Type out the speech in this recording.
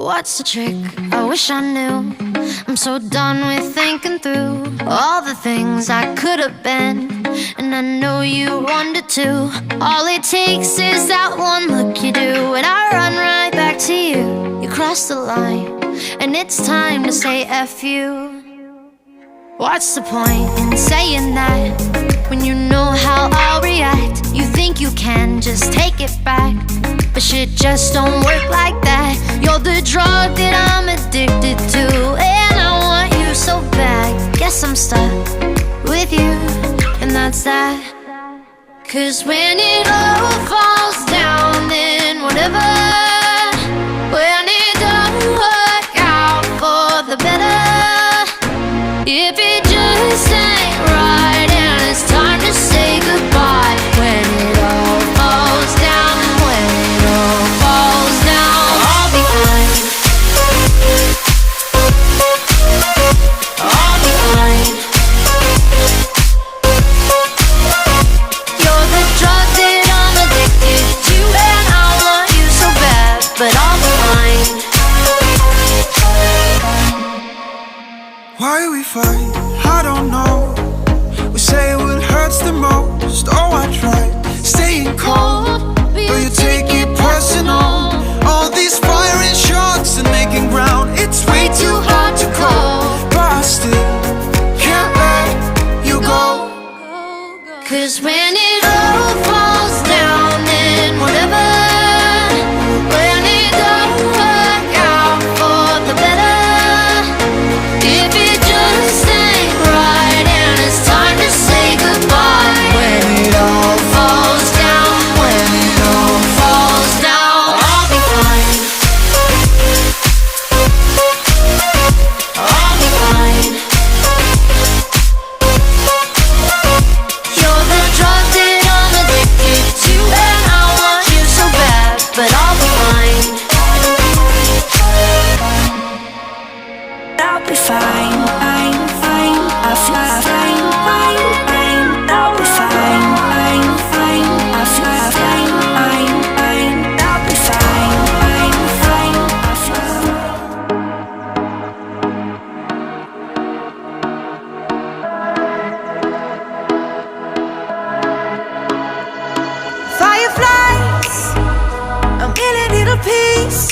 What's the trick? I wish I knew. I'm so done with thinking through all the things I could have been, and I know you wanted to. All it takes is that one look you do, and I run right back to you. You cross the line, and it's time to say F you. What's the point in saying that when you know how I'll react? You think you can just take it back, but shit just don't work like that. You're the drug that I'm addicted to, and I want you so bad. Guess I'm stuck with you, and that's that. 'Cause when it all falls down, then whatever. When it don't work out for the better, if it just ain't right and it's time to say goodbye. When it all falls down, when it all falls down, I'll be fine. I'll be fine. You're the drug that I'm addicted to, and I want you so bad, but I'll be fine. Why we fight, I don't know. We say what hurts the most. Oh, I tried staying cold, but you take it personal. All these firing shots and making ground, it's way too hard to call, but I still can't let you go. 'Cause when it all falls down, then whatever. When it don't work out for the better, if it just ain't right and it's time to say goodbye. When it all falls down, when it all falls down, I'll be fine. I'll be fine. You're the drug that I'm addicted to, and I want you so bad, but I'll be fine. I'll be fine, fine, fine. I'll fly, fine, fine, fine. I'll be fine, fine, fine. I'll fly, fine, fine, fine. I'll be fine, fine, fine. I'll fly. Fireflies, a million little pieces